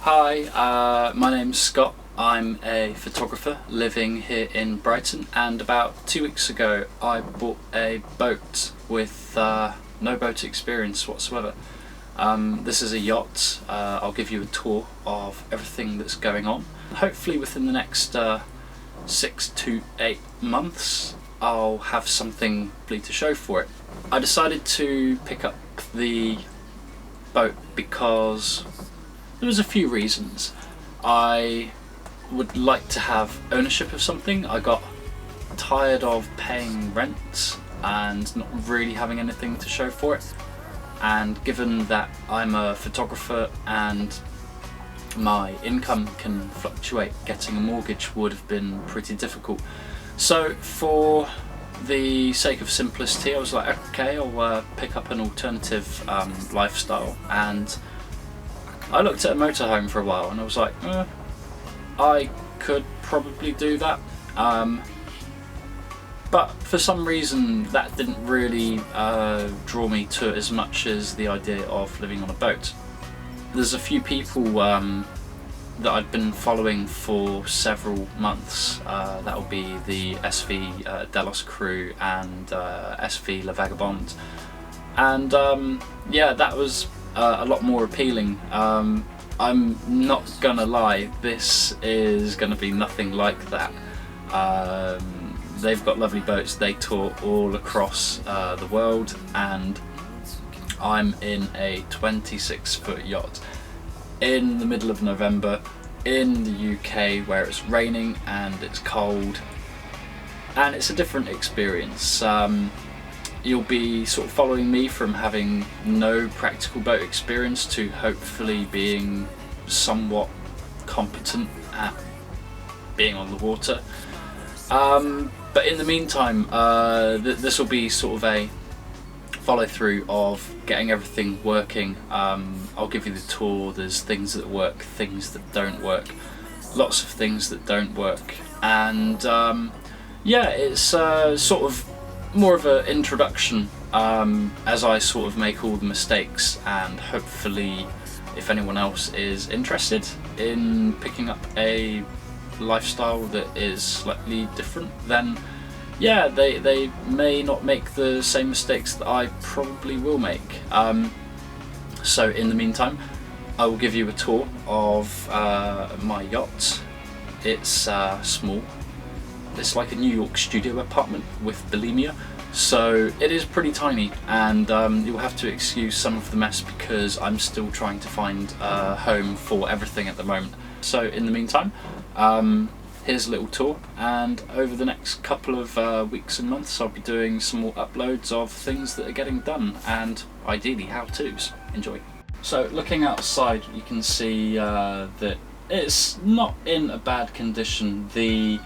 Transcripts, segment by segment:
Hi, my name's Scott. I'm a photographer living here in Brighton, and about 2 weeks ago I bought a boat with no boat experience whatsoever. This is a yacht. I'll give you a tour of everything that's going on. Hopefully within the next 6 to 8 months I'll have something to show for it. I decided to pick up the boat because there was a few reasons. I would like to have ownership of something. I got tired of paying rent and not really having anything to show for it, and given that I'm a photographer and my income can fluctuate, getting a mortgage would have been pretty difficult. So for the sake of simplicity I was like, okay, I'll pick up an alternative lifestyle, and I looked at a motorhome for a while and I was like, I could probably do that, but for some reason that didn't really draw me to it as much as the idea of living on a boat. There's a few people that I've been following for several months. That will be the SV Delos crew and SV liveaboard, and yeah, that was a lot more appealing. I'm not gonna lie, this is gonna be nothing like that. They've got lovely boats, they tour all across the world, and I'm in a 26-foot yacht in the middle of November in the UK where it's raining and it's cold, and it's a different experience. You'll be sort of following me from having no practical boat experience to hopefully being somewhat competent at being on the water. But in the meantime, this will be sort of a follow through of getting everything working. I'll give you the tour. There's things that work, things that don't work, lots of things that don't work, and yeah, it's sort of more of an introduction as I sort of make all the mistakes, and hopefully if anyone else is interested in picking up a lifestyle that is slightly different, then yeah, they may not make the same mistakes that I probably will make. So in the meantime I will give you a tour of my yacht. It's small. It's like a New York studio apartment with bulimia, so it is pretty tiny, and you'll have to excuse some of the mess because I'm still trying to find a home for everything at the moment. So in the meantime, here's a little tour, and over the next couple of weeks and months I'll be doing some more uploads of things that are getting done, and ideally how-tos. Enjoy. So looking outside you can see that it's not in a bad condition. The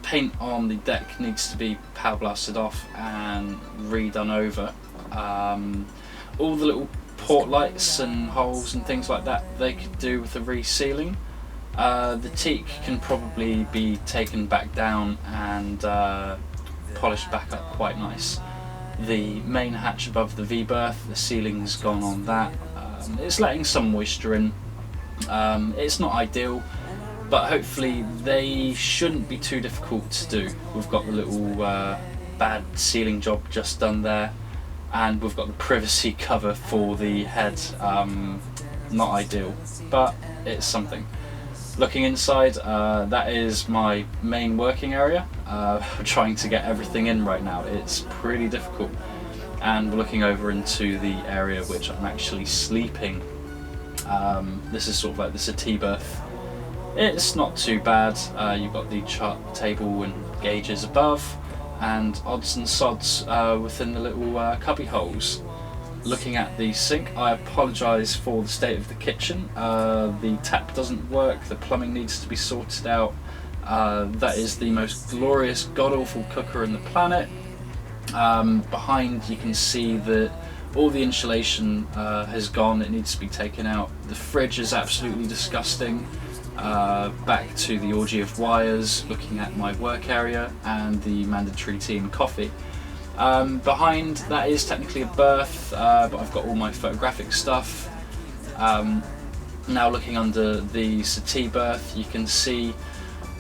paint on the deck needs to be power blasted off and redone over. All the little port lights and holes and things like that they could do with a resealing. The teak can probably be taken back down and polished back up quite nice. The main hatch above the v-bearth, the ceiling's gone on that. It's letting some moisture in. It's not ideal, but hopefully they shouldn't be too difficult to do. We've got the little bad ceiling job just done there, and we've got the privacy cover for the head. Not ideal, but it's something. Looking inside, that is my main working area. Trying to get everything in right now, it's pretty difficult. And we're looking over into the area which I'm actually sleeping. This is sort of like the settee berth. It's not too bad. You've got the chart table and gauges above, and odds and sods within the little cubby holes. Looking at the sink, I apologise for the state of the kitchen. The tap doesn't work, the plumbing needs to be sorted out. That is the most glorious, god-awful cooker on the planet. Behind you can see that all the insulation has gone, it needs to be taken out. The fridge is absolutely disgusting. Back to the orgy of wires, looking at my work area and the mandatory tea and coffee. Behind that is technically a berth, but I've got all my photographic stuff. Now looking under the settee berth, you can see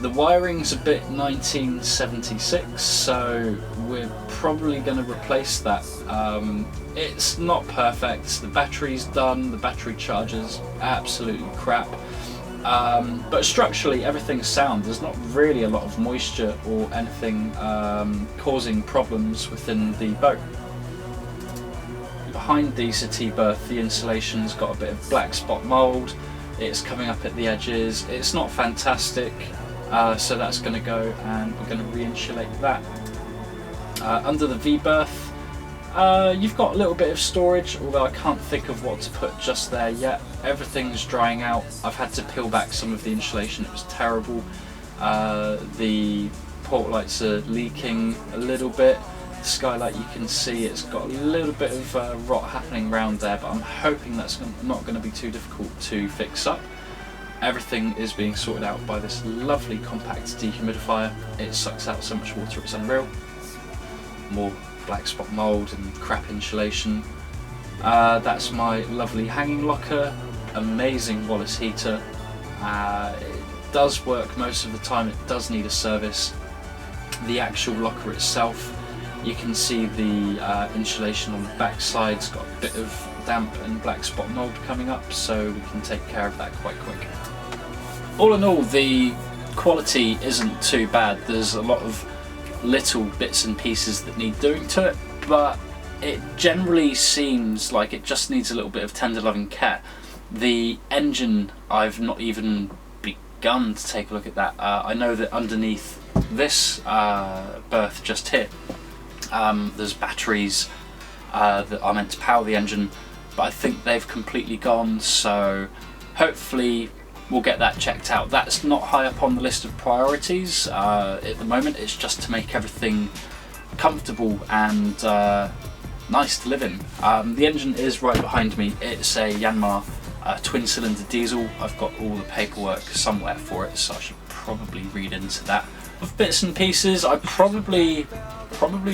the wiring's a bit 1976, so we're probably going to replace that. It's not perfect, the battery's done, the battery charger's absolutely crap, but structurally everything's sound. There's not really a lot of moisture or anything causing problems within the boat. Behind the settee berth, the insulation's got a bit of black spot mould, it's coming up at the edges, it's not fantastic, so that's going to go, and we're going to re-insulate that. Under the V-berth, you've got a little bit of storage, although I can't think of what to put just there yet. Everything's drying out. I've had to peel back some of the insulation, it was terrible. The port lights are leaking a little bit. The skylight, you can see it's got a little bit of rot happening around there, but I'm hoping that's not going to be too difficult to fix up. Everything is being sorted out by this lovely compact dehumidifier. It sucks out so much water, it's unreal. More black spot mould and crap insulation. That's my lovely hanging locker, amazing Wallace heater. It does work most of the time, it does need a service. The actual locker itself, you can see the insulation on the back side's got a bit of damp and black spot mould coming up, so we can take care of that quite quick. All in all, the quality isn't too bad. There's a lot of little bits and pieces that need doing to it, but it generally seems like it just needs a little bit of tender loving care. The engine, I've not even begun to take a look at that. I know that underneath this berth just here, there's batteries that are meant to power the engine, but I think they've completely gone, so hopefully we'll get that checked out. That's not high up on the list of priorities at the moment. It's just to make everything comfortable and nice to live in. The engine is right behind me. It's a Yanmar twin cylinder diesel. I've got all the paperwork somewhere for it, so I should probably read into that. Of bits and pieces, I probably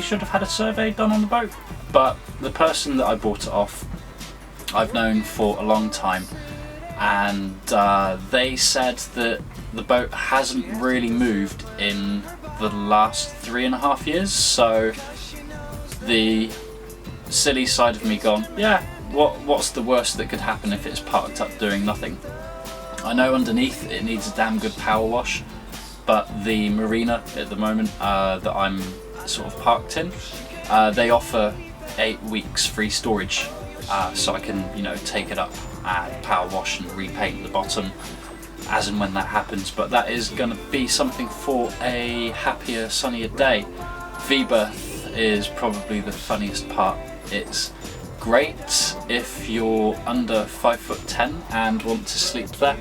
should have had a survey done on the boat, but the person that I bought it off I've known for a long time, and they said that the boat hasn't really moved in the last 3.5 years, so the silly side of me gone, yeah, what's the worst that could happen if it's parked up doing nothing? I know underneath it needs a damn good power wash, but the marina at the moment that I'm sort of parked in, they offer 8 weeks free storage, so I can, you know, take it up and power wash and repaint the bottom as and when that happens. But that is going to be something for a happier, sunnier day. V-berth is probably the funniest part. It's great if you're under 5'10" and want to sleep there.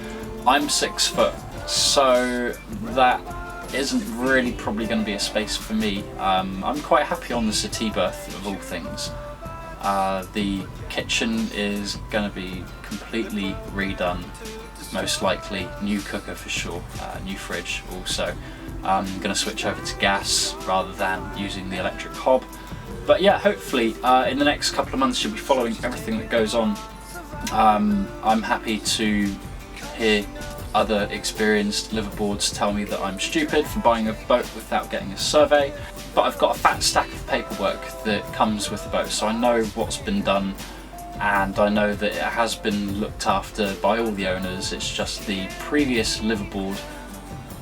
I'm 6 foot, so that isn't really probably going to be a space for me. I'm quite happy on the settee berth of all things. The kitchen is going to be completely redone, most likely. New cooker for sure, new fridge also. I'm going to switch over to gas rather than using the electric hob. But yeah, hopefully in the next couple of months you'll be following everything that goes on. I'm happy to hear other experienced liveaboards tell me that I'm stupid for buying a boat without getting a survey, but I've got a fat stack of paperwork that comes with the boat, so I know what's been done and I know that it has been looked after by all the owners. It's just the previous liveaboard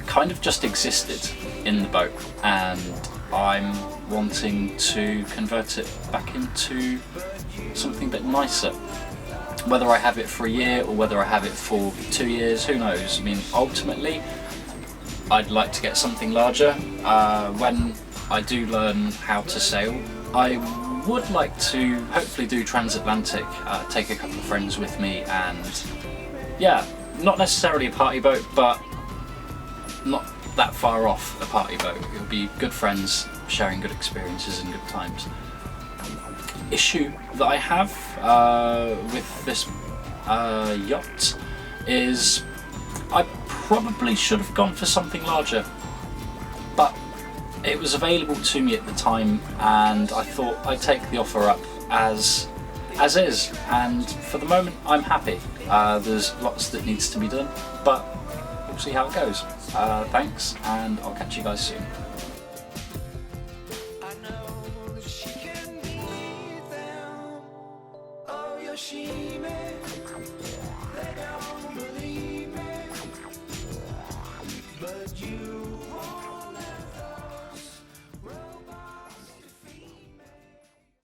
kind of just existed in the boat, and I'm wanting to convert it back into something a bit nicer. Whether I have it for a year or whether I have it for 2 years, who knows? I mean, ultimately, I'd like to get something larger. When I do learn how to sail, I would like to hopefully do transatlantic, take a couple of friends with me, and yeah, not necessarily a party boat, but not that far off a party boat. It'll be good friends sharing good experiences and good times. Issue that I have with this yacht is I probably should have gone for something larger, but it was available to me at the time and I thought I'd take the offer up, as as is, and for the moment I'm happy. There's lots that needs to be done, but we'll see how it goes. Thanks, and I'll catch you guys soon. But you